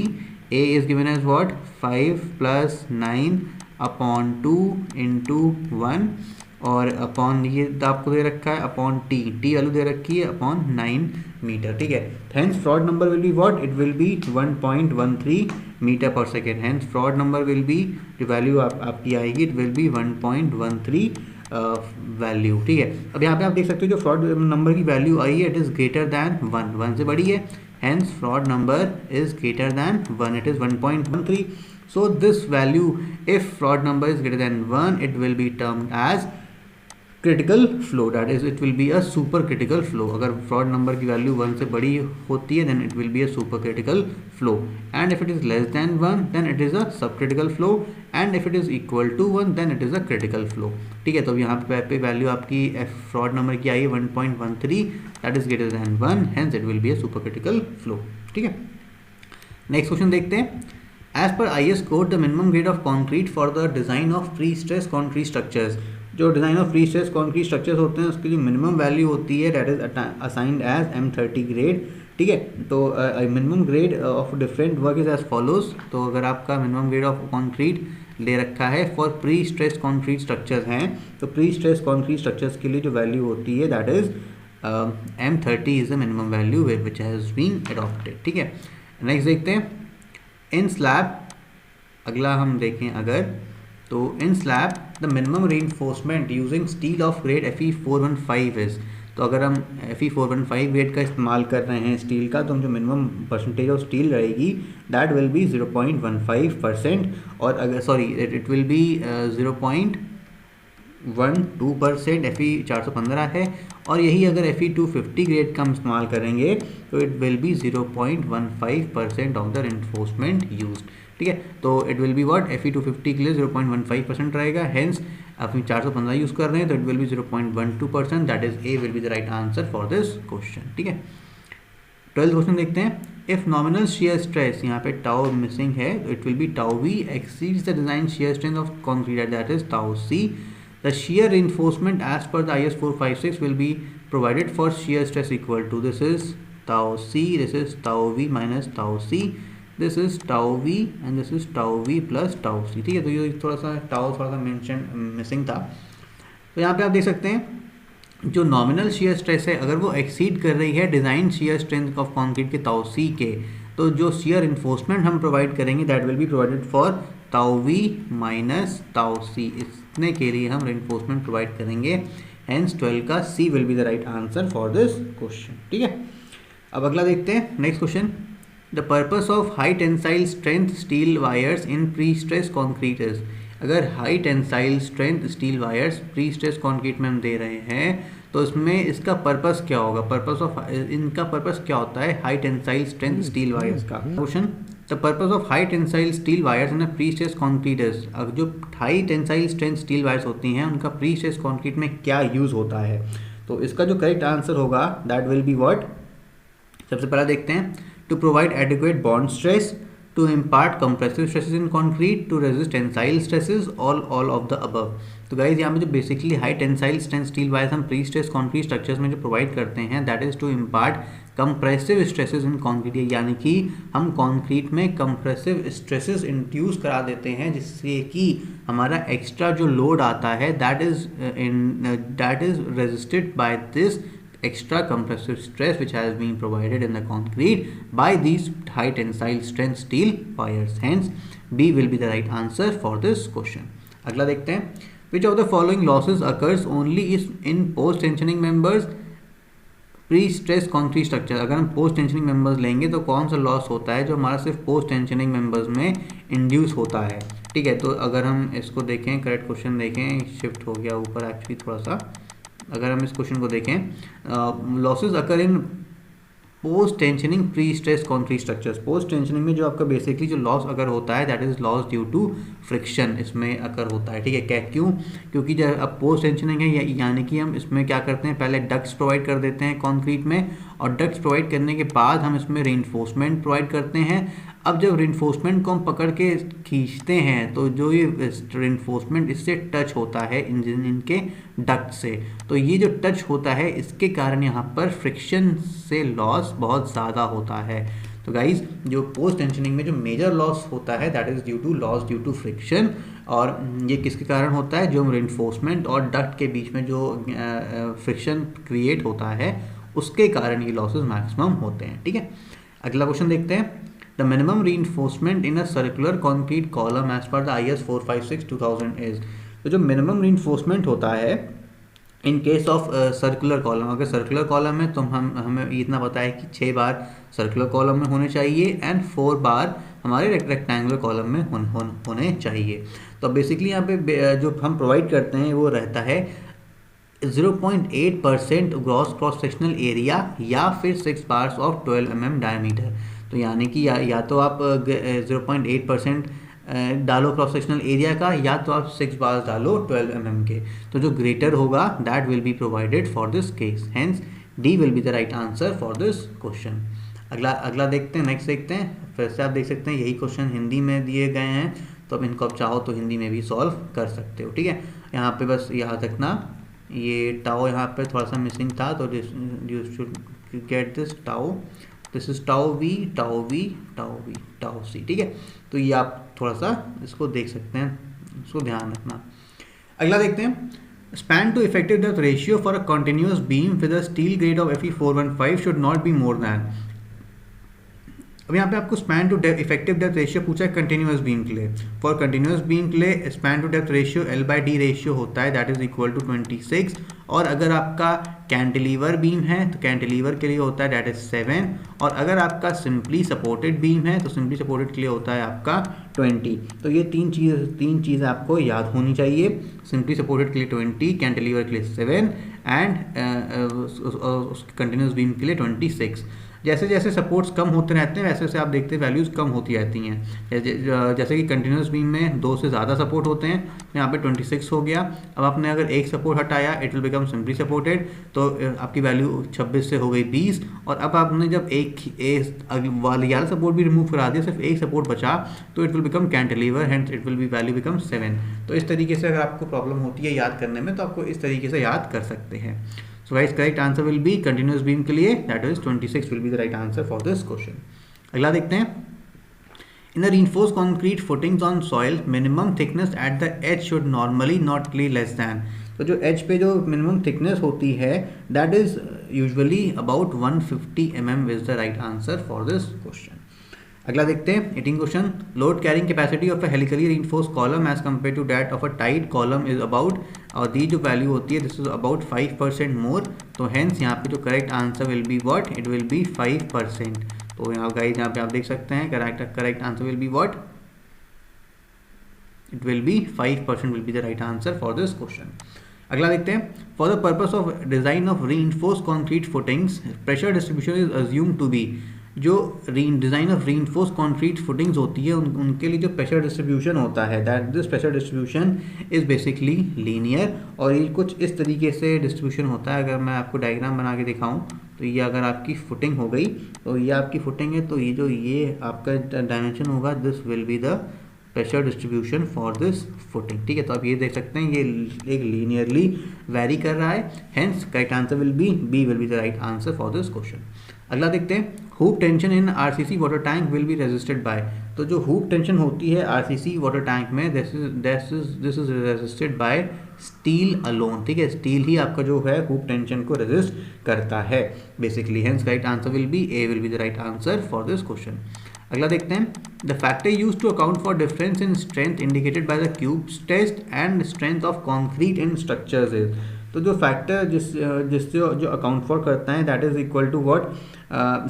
a is given as what 5 plus 9 upon 2 into 1 और अपॉन ये आपको दे रखा है अपॉन टी वैल्यू दे रखी है अपॉन 9 मीटर. ठीक है. Hence Froude number will be what, it will be 1.13 meter पर second. Hence Froude number will be जो वैल्यू आपकी आएगी इट विल बी 1.13 वैल्यू. ठीक है. अब यहाँ पे आप देख सकते हो जो फ्रॉड नंबर की वैल्यू आई है इट इज़ ग्रेटर दैन 1 से बड़ी है. Hence Froude number is greater than 1, it is 1.13. So this value if Froude number is greater than 1 it will be termed as critical flow, that is it will be a super critical flow. अगर फ्रॉड नंबर की वैल्यू 1 से बड़ी होती है then it will be a super critical flow and if it is less than 1 then it is a sub critical flow and if it is equal to 1 then it is a critical flow. ठीक है. तो यहाँ पे वैल्यू आपकी फ्रॉड नंबर की आई है 1.13 that is greater than 1 hence it will be a super critical flow. ठीक है. नेक्स्ट क्वेश्चन देखते हैं. As per IS code the minimum grade of concrete for the design of pre stress concrete structures. जो design of pre stress concrete structures होते हैं उसकी जो मिनिमम वैल्यू होती है that is assigned as M30 grade. ठीक है. तो minimum grade of different work is as follows. तो अगर आपका मिनिमम ग्रेड ऑफ कॉन्क्रीट ले रखा है for pre stress concrete structures हैं, तो प्री स्ट्रेस कॉन्क्रीट स्ट्रक्चर्स के लिए जो वैल्यू होती है that is M30 is the minimum value which has been adopted. ठीक है, नेक्स्ट देखते हैं इन स्लैब। अगला हम देखें अगर, तो इन slab the minimum reinforcement using steel of grade Fe415 is, तो अगर हम Fe415 ग्रेड का इस्तेमाल कर रहे हैं स्टील का, तो हम जो मिनिमम परसेंटेज ऑफ स्टील रहेगी दैट विल बी 0.15%, और अगर sorry it will B 0.12%, Fe415 है, और यही अगर Fe250 ग्रेड का हम इस्तेमाल करेंगे तो it will B 0.15% of the reinforcement used. ठीक है, तो it will be what, Fe250 के लिए 0.15% रहेगा, हेंस आप 415 यूज़ कर रहे हैं तो it will B 0.12%, that is A will be the right answer for this question. ठीक है, 12th क्वेश्चन देखते हैं। इफ नॉमिनल शियर स्ट्रेस, यहाँ पे टाउ मिसिंग है, तो it will be tau v exceeds the design shear strength of concrete that is tau c, the shear reinforcement as per the IS 456 will be provided for shear stress equal to, this is tau c, this is tau v minus tau c, this is tau v and this is tau v plus tau c। ठीक है, तो ये थोड़ा सा मेंशन मिसिंग था। तो यहाँ पे आप देख सकते हैं जो नॉमिनल शियर स्ट्रेस है अगर वो एक्सीड कर रही है design shear strength of concrete के ताउ सी के, तो जो शियर इन्फोर्समेंट हम प्रोवाइड करेंगे that will be provided for tau v minus tau c, इतने के लिए हम इन्फोर्समेंट प्रोवाइड करेंगे, हेंस 12 का c will be the right answer for this question. ठीक है, अब अगला देखते हैं next question. The purpose of high tensile strength steel wires in pre stress concrete is, अगर high tensile strength steel wires pre stress concrete में हम दे रहे हैं तो इसमें इसका पर्पस क्या होगा, पर्पस ऑफ इनका पर्पस क्या होता है high tensile strength steel wires का। Question, the purpose of high tensile steel wires in pre stress concrete is, अब जो high tensile strength steel wires होती हैं उनका प्री स्ट्रेस कॉन्क्रीट में क्या यूज़ होता है, तो इसका जो करेक्ट आंसर होगा दैट विल बी व्हाट, सबसे पहला देखते हैं, to provide adequate bond stress, to impart compressive stresses in concrete, to resist tensile stresses, all of the above। तो गाइज यहाँ पे जो basically high tensile strength steel wires हम प्री स्ट्रेस कॉन्क्रीट स्ट्रक्चर्स में जो प्रोवाइड करते हैं that is to impart compressive stresses in concrete, यानी कि हम कॉन्क्रीट में कंप्रेसिव स्ट्रेसेस इंड्यूस करा देते हैं जिससे कि हमारा एक्स्ट्रा जो लोड आता है that is resisted by this extra compressive stress which has been provided in the concrete by these high tensile strength steel wires, hence B will be the right answer for this question। अगला देखते हैं, which of the following losses occurs only is in post tensioning members pre stress concrete structure. अगर हम पोस्ट टेंशनिंग मेंबर्स लेंगे तो कौन सा लॉस होता है जो हमारा सिर्फ पोस्ट टेंशनिंग मेंबर्स में इंड्यूस होता है। ठीक है, तो अगर हम इसको देखें, करेक्ट क्वेश्चन देखें, शिफ्ट हो गया ऊपर एक्चुअली थोड़ा सा, अगर हम इस क्वेश्चन को देखें, losses occur in post tensioning pre stress concrete structures, post tensioning में जो आपका बेसिकली जो लॉस अगर होता है that is loss due to friction, इसमें अकर होता है। ठीक है, क्या क्यों, क्योंकि जब अब पोस्ट टेंशनिंग है यानी कि हम इसमें क्या करते हैं, पहले डक्ट्स प्रोवाइड कर देते हैं कॉन्क्रीट में, और डक्ट्स प्रोवाइड करने के बाद हम इसमें रीइंफोर्समेंट प्रोवाइड करते हैं। अब जब रीइंफोर्समेंट को हम पकड़ के खींचते हैं तो जो ये रीइंफोर्समेंट इससे टच होता है इनके डक्ट से, तो ये जो टच होता है इसके कारण यहाँ पर फ्रिक्शन से लॉस बहुत ज़्यादा होता है। तो गाइज जो पोस्ट टेंशनिंग में जो मेजर लॉस होता है that is due to loss due to friction, और ये किसके कारण होता है, जो रीइंफोर्समेंट और डक्ट के बीच में जो फ्रिक्शन क्रिएट होता है उसके कारण ये लॉसेस मैक्सिमम होते हैं। ठीक है, अगला क्वेश्चन देखते हैं, the minimum reinforcement in a circular concrete column as per the IS 456/2000 is, तो जो मिनिमम रीइंफोर्समेंट होता है in case of circular column, अगर सर्कुलर कॉलम है तो हमें इतना पता है कि 6 बार सर्कुलर कॉलम में होने चाहिए एंड 4 बार हमारे रेक्टेंगुलर कॉलम में होने चाहिए। तो बेसिकली यहाँ पे जो हम प्रोवाइड करते हैं वो रहता है 0.8% ग्रॉस क्रॉस सेक्शनल एरिया या फिर 6 बार्स ऑफ 12 mm डायमीटर। तो यानी कि या तो आप 0.8% डालो क्रॉस सेक्शनल एरिया का, या तो आप 6 बार्स डालो 12 mm के, तो जो ग्रेटर होगा that will be provided for this case, hence D will be the right answer for this question. अगला देखते हैं, नेक्स्ट देखते हैं। फिर से आप देख सकते हैं यही क्वेश्चन हिंदी में दिए गए हैं, तो अब इनको आप चाहो तो हिंदी में भी सॉल्व कर सकते हो। ठीक है, यहाँ पे बस याद रखना ये टाओ यहाँ पे थोड़ा सा मिसिंग था, तो you should get this tau, this is tau v tau v tau v tau c. ठीक है, तो ये आप थोड़ा सा इसको देख सकते हैं इसको ध्यान रखना। अगला देखते हैं, span to effective depth ratio for a continuous beam with a steel grade of Fe415 should not be more than. अब यहाँ पे आपको span to effective depth ratio पूछा है कंटिन्यूअस बीम के लिए। फॉर कंटिन्यूअस बीम के लिए span two depth ratio L/D ratio होता है, दैट इज इक्वल टू 26। और अगर आपका कैंटिलीवर बीम है तो कैंटिलीवर के लिए होता है दैट इज 7। और अगर आपका सिंपली सपोर्टेड बीम है तो सिंपली सपोर्टेड के लिए होता है आपका 20। तो ये तीन चीज़ें आपको याद होनी चाहिए। सिंपली सपोर्टेड के लिए 20, कैंटिलीवर के लिए 7 एंड कंटिन्यूअस बीम के लिए 26। जैसे जैसे सपोर्ट्स कम होते रहते हैं वैसे वैसे आप देखते हैं वैल्यूज़ कम होती रहती हैं। जैसे कि कंटिन्यूस बीम में 2 से ज़्यादा सपोर्ट होते हैं, तो यहाँ पे 26 हो गया। अब आपने अगर एक सपोर्ट हटाया it will become simply supported, तो आपकी वैल्यू 26 से हो गई 20। और अब आपने जब एक वाला सपोर्ट भी रिमूव करा दिया, सिर्फ एक सपोर्ट बचा, तो it will become cantilever, hence it will B value become 7। तो इस तरीके से अगर आपको प्रॉब्लम होती है याद करने में तो आपको इस तरीके से याद कर सकते हैं। So guys, correct answer will be continuous beam के लिए that is 26 will be the right answer for this question. अगला देखते हैं, in a reinforced concrete footings on soil minimum thickness at the edge should normally not be less than। तो जो edge पे जो minimum thickness होती है that is usually about 150 mm is the right answer for this question. अगला देखते हैं 18 question, load carrying capacity of a helically reinforced column as compare to that of a tied column is about, और दी जो वैल्यू होती है दिस इज अबाउट 5% मोर। तो हेंस यहाँ पे जो correct answer will be what, it will be 5%। तो यहाँ गाइस यहाँ पे आप देख सकते हैं correct answer will be what, it will be 5% will be the right answer for this question. अगला देखते हैं, for the purpose of design of reinforced concrete footings pressure distribution is assume to be. जो design of reinforce concrete footings होती है उनके लिए जो प्रेशर डिस्ट्रीब्यूशन होता है that this pressure distribution is basically linear. और ये कुछ इस तरीके से डिस्ट्रीब्यूशन होता है। अगर मैं आपको डायग्राम बना के दिखाऊं तो ये अगर आपकी फुटिंग हो गई तो ये आपकी फुटिंग है, तो ये आपका डायमेंशन होगा, this will be the pressure distribution for this footing. ठीक है, तो आप ये देख सकते हैं ये एक लीनियरली वेरी कर रहा है, hence correct answer will be B will be the right answer for this question. अगला देखते हैं, hoop tension in RCC water tank will be resisted by. तो जो हुप टेंशन होती है आरसीसी वाटर टैंक में this is resisted by steel alone. ठीक है, स्टील ही आपका जो है हुप टेंशन को रेजिस्ट करता है basically, hence right answer will be A will be the right answer for this question. अगला देखते हैं, the factor use to account for difference in strength indicated by the cubes test and strength of concrete in structures is. तो जो फैक्टर जिससे जो अकाउंट फॉर करता है that is equal to what,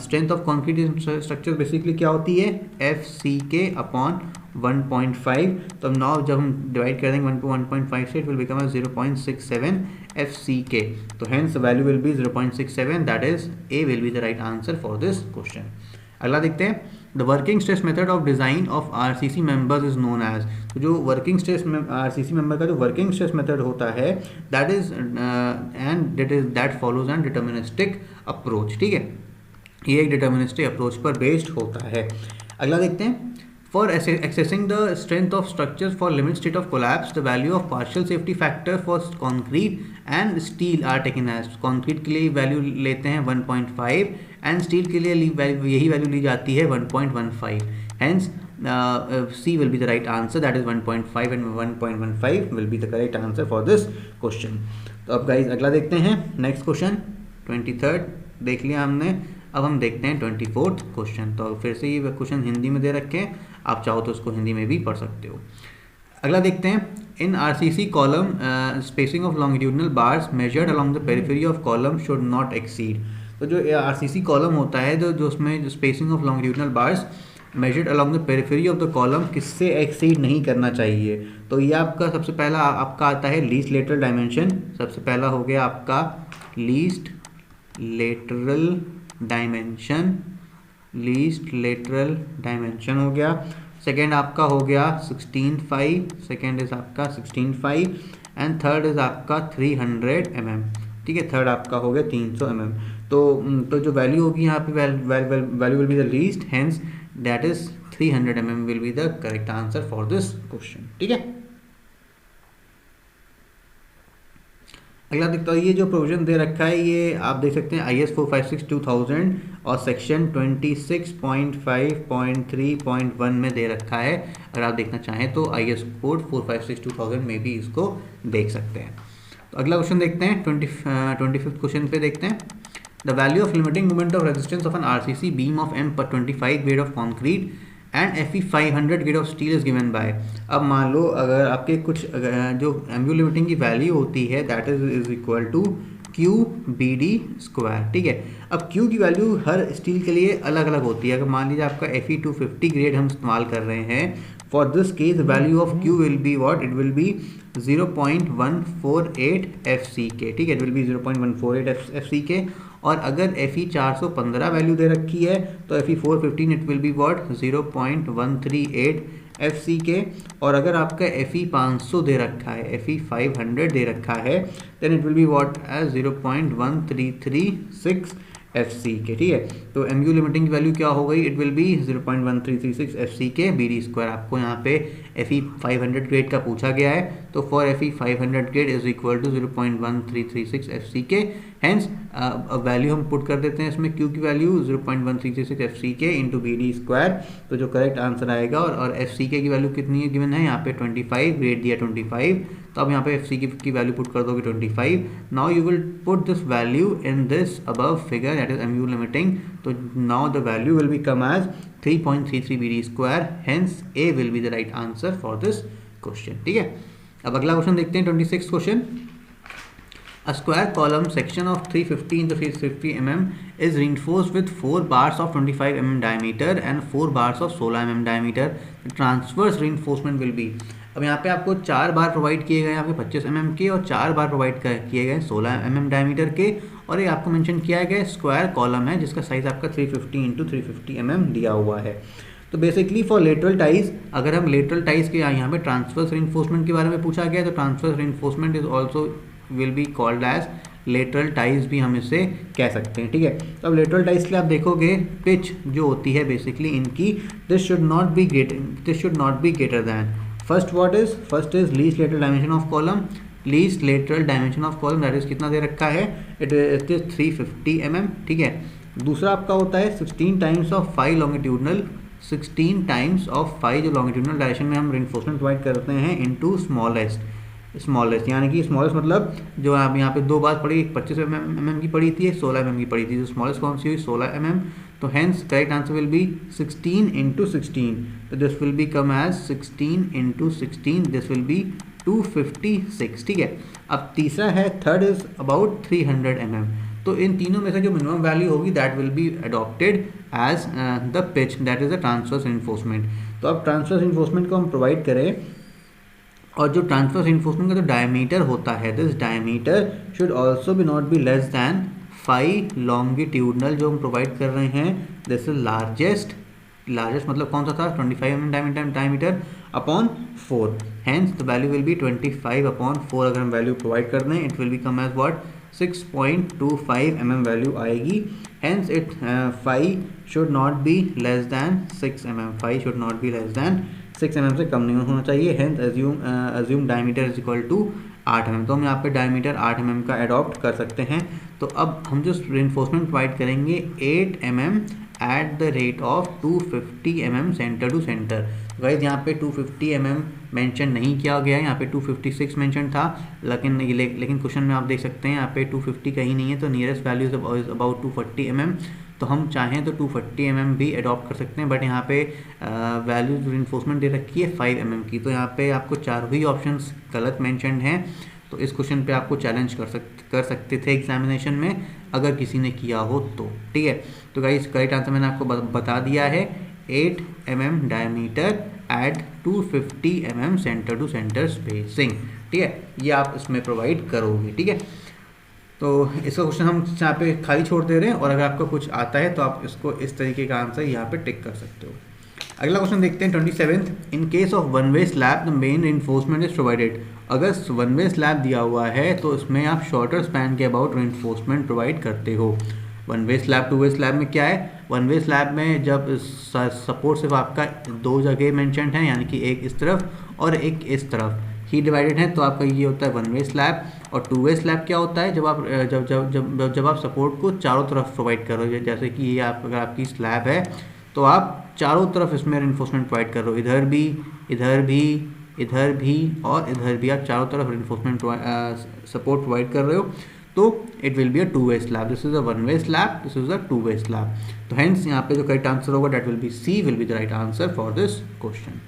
strength of concrete in structure basically क्या होती है, FCK अपॉन 1.5। तो अब नाउ जब हम डिवाइड कर देंगे 1.5 से इट विल बिकम 0.67 FCK। तो hence value will be 0.67, that is A will be the right answer for this question. अगला देखते हैं, the working stress method of design of RCC members is known as. तो जो वर्किंग स्ट्रेस आरसीसी मेंबर का जो वर्किंग स्ट्रेस मेथड होता है that is that follows an deterministic approach. ठीक है, ये एक डिटर्मिनिस्टिक अप्रोच पर बेस्ड होता है। अगला देखते हैं, for accessing the strength of structures for limit state of collapse the value of partial safety factor for concrete and steel are taken as। concrete के लिए वैल्यू लेते हैं 1.5 एंड स्टील के लिए यही वैल्यू ली जाती है 1.15, hence C will be the right answer, that is 1.5 and 1.15 will be the correct answer for this question। तो अब गाइज अगला देखते हैं, नेक्स्ट क्वेश्चन 23rd देख लिया हमने। अब हम देखते हैं 24th क्वेश्चन। तो फिर से ये क्वेश्चन हिंदी में दे रखे हैं, आप चाहो तो उसको हिंदी में भी पढ़ सकते हो। अगला देखते हैं, in RCC column spacing of longitudinal bars measured along the periphery of column should not exceed. तो जो आरसीसी कॉलम होता है जो उसमें spacing of longitudinal bars measured along the periphery of the column किससे एक्सीड नहीं करना चाहिए। तो ये आपका सबसे पहला आपका आता है लीस्ट लेटरल डायमेंशन। सबसे पहला हो गया आपका लीस्ट लेटरल डायमेंशन हो गया। सेकेंड आपका हो गया 16.5, सेकेंड इज आपका 16.5 एंड थर्ड इज आपका 300 mm। ठीक है, थर्ड आपका हो गया 300 mm। तो जो वैल्यू होगी यहाँ पे value will be the least, hence that is 300 mm will be the correct answer for this question. ठीक है, अगला देखता हूँ, ये जो प्रोविजन दे रखा है ये आप देख सकते हैं IS 456/2000 और सेक्शन 26.5.3.1 में दे रखा है। अगर आप देखना चाहें तो IS कोड 456/2000 में भी इसको देख सकते हैं। तो अगला क्वेश्चन देखते हैं, 25th क्वेश्चन पे देखते हैं। The value of limiting moment of resistance of an RCC beam of M25 grade of concrete and Fe 500 grade of steel is given by. अब मान लो अगर आपके कुछ जो MU लिमिटिंग की वैल्यू होती है that is equal to QBD square, ठीक है। अब Q की वैल्यू हर स्टील के लिए अलग अलग होती है। अगर मान लीजिए आपका Fe 250 ग्रेड हम इस्तेमाल कर रहे हैं, for this case value of Q will be what, it will B 0.148 FCK, ठीक है, इट विल बी 0.148 FCK। और अगर Fe 415 वैल्यू दे रखी है तो Fe 415 it will be what 0.138 FCK। और अगर आपका Fe 500 दे रखा है, Fe 500 दे रखा है, then it will be what as 0.1336 FCK, ठीक है। तो MU लिमिटिंग की वैल्यू क्या हो गई, it will B 0.1336 FCK BD square. आपको यहाँ पे Fe 500 ग्रेड का पूछा गया है, तो for Fe 500 grade is equal to 0.1336 FCK। Hence value हम पुट कर देते हैं इसमें, Q की वैल्यू 0.1336 FCK इंटू BD स्क्वायर, तो जो करेक्ट आंसर आएगा। और FCK की वैल्यू कितनी है गिवन है, यहाँ पे 25, ग्रेड दिया 25, तो अब यहाँ पे FCK की वैल्यू पुट कर दोगे 25। Now you will put this value in this above figure that is MU limiting, तो now the value will be come as 3.33 BD square, hence A will be the right answer for this question, ठीक है। अब अगला क्वेश्चन देखते हैं, 26th क्वेश्चन। A square column section of 350 into 350 mm is reinforced with 4 bars of 25 mm diameter and 4 bars of 16 mm diameter. The transverse reinforcement will be। अब यहाँ पे आपको 4 बार प्रोवाइड किए गए यहाँ पे 25 mm के और 4 बार प्रोवाइड किए गए 16 mm डायमीटर के, और ये आपको मेंशन किया गया स्क्वायर कॉलम है जिसका साइज आपका 350 into 350 mm दिया हुआ है। तो बेसिकली फॉर लेटरल टाइज, अगर हम लेटरल टाइज के यहाँ पे ट्रांसवर्स रिइंफोर्समेंट के बारे में पूछा गया, तो transverse reinforcement is also will be called as lateral ties भी हम इसे कह सकते हैं, ठीक है। तो अब लेटरल टाइज के लिए आप देखोगे पिच जो होती है बेसिकली इनकी, this should not be greater then first is least lateral dimension of column, least lateral dimension of column that is कितना दे रखा है, इट इज 350 mm, ठीक है। दूसरा आपका होता है 16 times of 5 longitudinal, 16 times of 5 जो लॉन्गिट्यूडनल डायरेक्शन में हम रिइंफोर्समेंट प्रोवाइड करते हैं इनटू स्मॉलेस्ट, यानी कि स्मॉलेस्ट मतलब जो आप यहाँ पे 2 बार पड़ी, एक 25 mm की पड़ी थी, 16 mm की पड़ी थी, तो स्मॉलेस्ट कौन सी हुई 16 mm। तो hence correct answer will be 16 into 16, तो this will be come as 16 into 16, this will be 256, ठीक है। अब तीसरा है थर्ड इज अबाउट 300 mm, तो इन तीनों में से जो मिनिमम वैल्यू होगी that will be adopted as the pitch that is the transverse reinforcement. तो अब ट्रांसवर्स रिइंफोर्समेंट को हम प्रोवाइड करें, और जो ट्रांसवर्स रिइंफोर्समेंट का जो डायमीटर होता है, this diameter should also be not be less then 5 longitudinal जो हम प्रोवाइड कर रहे हैं, दिस इज लार्जेस्ट मतलब कौन सा था 25 mm diameter upon 4, hence the value will be 25/4। अगर हम वैल्यू प्रोवाइड कर दें it will be come as what 6.25 mm value आएगी, hence it 5 should not be less than 6 mm, 5 should not be less than 6 mm से कम नहीं होना चाहिए, hence assume diameter is equal to 8 mm। तो हम यहाँ पे डायमीटर 8 mm का एडॉप्ट कर सकते हैं। तो अब हम जो रिइंफोर्समेंट प्रोवाइड करेंगे 8 mm at the rate of 250 mm centre to centre. Guys यहाँ पे 250 mm मेंशन नहीं किया गया है, यहाँ पे 256 मेंशन था, लेकिन क्वेश्चन में आप देख सकते हैं यहाँ पे 250 कहीं नहीं है, तो nearest value is about 240 mm। तो हम चाहें तो 240 mm भी अडॉप्ट कर सकते हैं, बट यहाँ पे वैल्यू रिइंफोर्समेंट दे रखी है 5 mm की, तो यहाँ पे आपको चारों ही ऑप्शंस गलत मेंशनड हैं। तो इस क्वेश्चन पे आपको चैलेंज कर सकते थे एग्जामिनेशन में अगर किसी ने किया हो तो, ठीक है। तो गाइस करेक्ट आंसर मैंने आपको बता दिया है, 8 mm diameter at 250 mm centre to centre spacing, ठीक है, ये आप इसमें प्रोवाइड करोगे, ठीक है। तो इसका क्वेश्चन हम यहाँ पे खाली छोड़ दे रहे हैं, और अगर आपको कुछ आता है तो आप इसको इस तरीके का आंसर यहाँ पे टिक कर सकते हो। अगला क्वेश्चन देखते हैं 27th। In case of one way slab the main reinforcement is provided. अगर वन वे स्लैब दिया हुआ है तो इसमें आप शॉर्टर स्पैन के अबाउट रिइंफोर्समेंट प्रोवाइड करते हो। One way slab to way slab में क्या है, वन वे स्लैब में जब सपोर्ट सिर्फ आपका 2 जगह मेंशन्ड है, यानी कि एक इस तरफ और एक इस तरफ ही डिवाइडेड हैं तो आपका ये होता है वन वे स्लैब। और टू वे स्लैब क्या होता है, जब आप जब आप सपोर्ट को चारों तरफ प्रोवाइड कर रहे हो, जैसे कि ये आप अगर आपकी स्लैब है तो आप चारों तरफ इसमें रेनफोर्समेंट प्रोवाइड कर रहे हो, इधर भी, इधर भी, इधर भी और इधर भी, आप चारों तरफ रेनफोर्समेंट सपोर्ट प्रोवाइड कर रहे हो, तो it will be a two way slab. This is a one way slab, this is a two way slab. तो हेंस यहाँ पे जो करेक्ट आंसर होगा that will be C, will be the right answer for this question.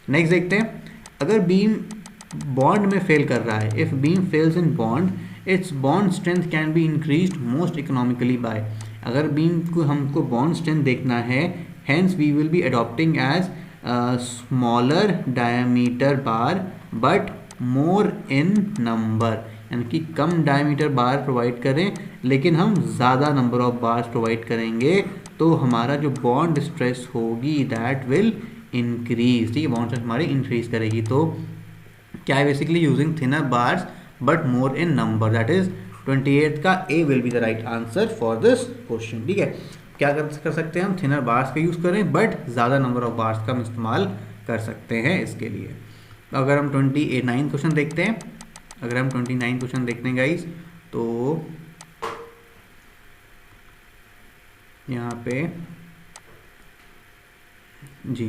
Next देखते हैं, अगर बीम बॉन्ड में फेल कर रहा है, if beam fails in bond its bond strength can be increased most economically by. अगर बीम को हमको बॉन्ड स्ट्रेंथ देखना है, hence we will be adopting as smaller diameter bar but more in number, यानी कि कम डायमीटर बार प्रोवाइड करें लेकिन हम ज़्यादा नंबर ऑफ बार्स प्रोवाइड करेंगे, तो हमारा जो बॉन्ड स्ट्रेस होगी दैट विल इंक्रीज। ठीक है, बॉन्ड स्ट्रेस हमारी इंक्रीज करेगी। तो क्या है, basically using thinner bars but more in number, that is 28 का A will be the right answer for this question. ठीक है, क्या कर सकते हैं हम, थिनर बार्स का यूज़ करें बट ज़्यादा नंबर ऑफ बार्स का हम इस्तेमाल कर सकते हैं इसके लिए। अगर हम 29 क्वेश्चन देखते हैं, अगर हम 29 क्वेश्चन देखते हैं गाइज, तो यहाँ पे जी,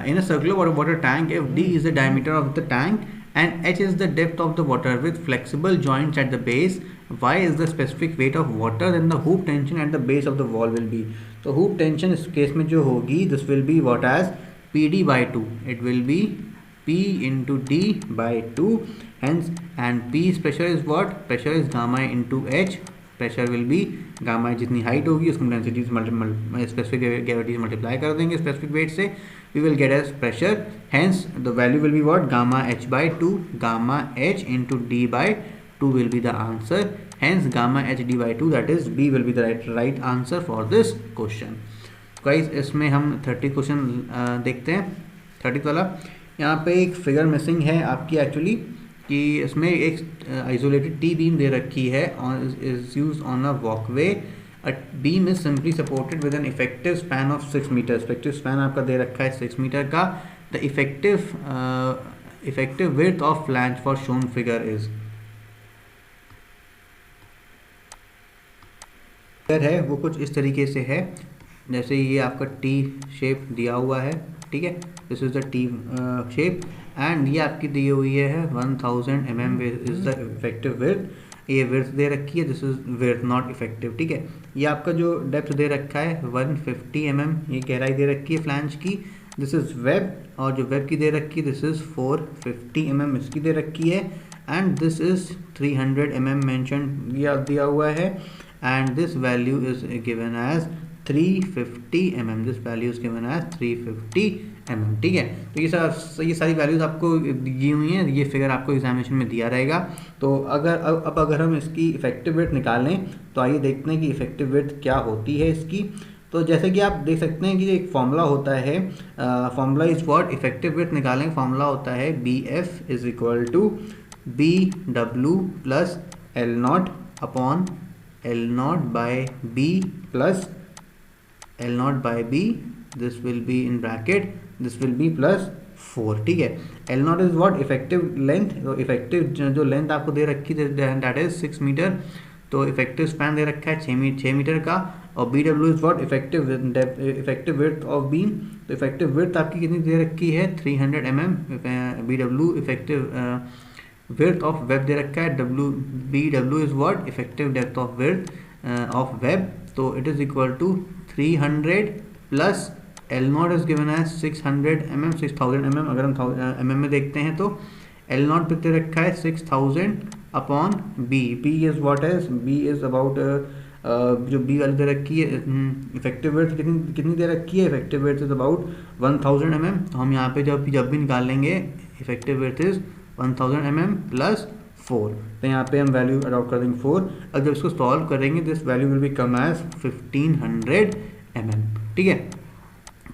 in a circular water tank if D is the diameter of the tank and h is the depth of the water with flexible joints at the base, y is the specific weight of water, then the hoop tension at the base of the wall will be। तो hoop tension इस केस में जो होगी this will be what as PD by 2, it will be P into D by 2, hence and P's pressure is what, pressure is gamma into H, pressure will be gamma, जितनी हाइट होगी उसको डेंसिटी से स्पेसिफिक ग्रेविटी से मल्टीप्लाई कर देंगे स्पेसिफिक वेट से, we will get as pressure, hence the value will be what, gamma h by 2, gamma h into d by 2 will be the answer, hence gamma h d by 2, that is b will be the right answer for this question। guys इसमें हम 30 क्वेश्चन देखते हैं। 30 वाला, यहाँ पे एक फिगर मिसिंग है आपकी एक्चुअली, कि इसमें एक आइसोलेटेड टी बीम दे रखी है, is use on a walkway, a beam is simply supported with an effective span of 6 meters। effective span आपका दे रखा है 6 मीटर का। the effective width of flange for shown figure is, है वो कुछ इस तरीके से है, जैसे ये आपका टी शेप दिया हुआ है, ठीक है, this is the T shape and ये आपकी दी हुई है 1000 mm is the effective width, ये विड्थ दे रखी है, this is width not effective. ठीक है, ये आपका जो डेप्थ दे रखा है 150 mm, ये गहराई दे रखी है फ्लैंज की, दिस इज वेब, और जो वेब की दे रखी है दिस इज 450 mm इसकी दे रखी है, and this is 300 mm mention दिया हुआ है, and this value is given as 350 mm, this value is given as 350 mm। ठीक है, तो ये सारी वैल्यूज आपको दी हुई हैं, ये फिगर आपको एग्जामिनेशन में दिया रहेगा। तो अगर हम इसकी इफेक्टिव विड्थ निकालें तो आइए देखते हैं कि इफेक्टिव विड्थ क्या होती है इसकी। तो जैसे कि आप देख सकते हैं कि एक फॉर्मूला होता है, formula is what, effective width निकालें, फॉर्मूला होता है BF is equal to BW plus L0 upon L0 by B plus L0 by B, this will be in bracket, this will be plus 4। ठीक है, L0 is what, effective length, तो इफेक्टिव जो लेंथ आपको दे रखी है दैट इज 6 मीटर, तो इफेक्टिव स्पैन दे रखा है 6 मीटर का, और BW is what, effective width of beam, तो इफेक्टिव विड्थ आपकी कितनी दे रखी है 300 mm, BW effective width of web दे रखा है, BW is what, effective depth of width of web, तो it is equal to 300 plus L0 is given as 600 mm, 6000 mm, अगर हम mm में देखते हैं तो L0 पे दे रखा है 6000 upon B is what is, B is about, जो B वाली दे रखी है इफेक्टिव विड्थ कितनी दे रखी है, effective width is about 1000 mm, तो हम यहाँ पे जब भी निकालेंगे effective width is 1000 mm plus 4, तो यहाँ पे हम वैल्यू अडॉप्ट कर देंगे 4, और जब इसको सॉल्व करेंगे this value will be come as 1500 mm। ठीक है,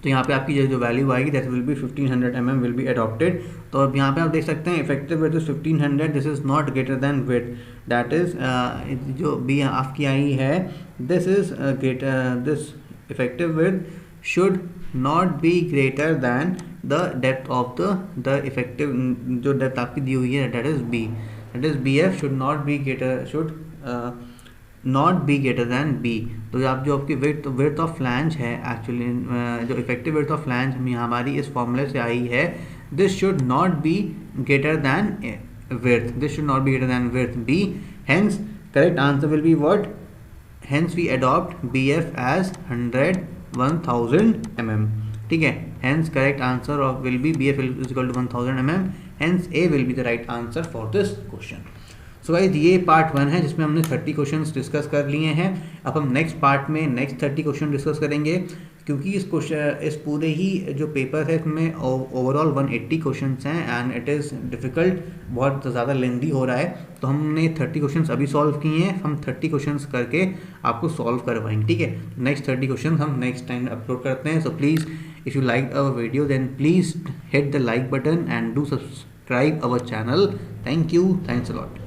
तो यहाँ पे आपकी जो वैल्यू आएगी that will be 1500 mm will be adopted. तो अब यहाँ पे आप देख सकते हैं effective width is 1500, this is not greater then width, that is जो बी आपकी आई है this is this effective width should not be greater than the depth of the effective, जो डेप्थ आपकी दी हुई है that is B F should not be greater than B. तो आप जो आपकी विड्थ ऑफ फ्लैंज है एक्चुअली, जो इफेक्टिव विड्थ ऑफ फ्लैंज हमारी इस फॉर्मूले से आई है, this should not be greater then width, this should not be greater than width b, hence correct answer will be what, hence we adopt bf as 1000 mm, ठीक है, hence correct answer of will be bf is equal to 1000 mm, hence a will be the right answer for this question। So guys ये पार्ट 1 है जिसमें हमने 30 क्वेश्चंस डिस्कस कर लिए हैं। अब हम नेक्स्ट पार्ट में नेक्स्ट 30 क्वेश्चन डिस्कस करेंगे, क्योंकि इस पूरे ही जो पेपर है इसमें ओवरऑल 180 क्वेश्चंस हैं एंड इट इज़ डिफ़िकल्ट, बहुत ज़्यादा लेंदी हो रहा है। तो हमने 30 क्वेश्चंस अभी सॉल्व किए हैं, हम 30 क्वेश्चंस करके आपको सॉल्व करवाएंगे, ठीक है। नेक्स्ट 30 क्वेश्चन हम नेक्स्ट टाइम अपलोड करते हैं। So please if you like our video then please hit the like button and do subscribe our channel. Thank you, thanks a lot.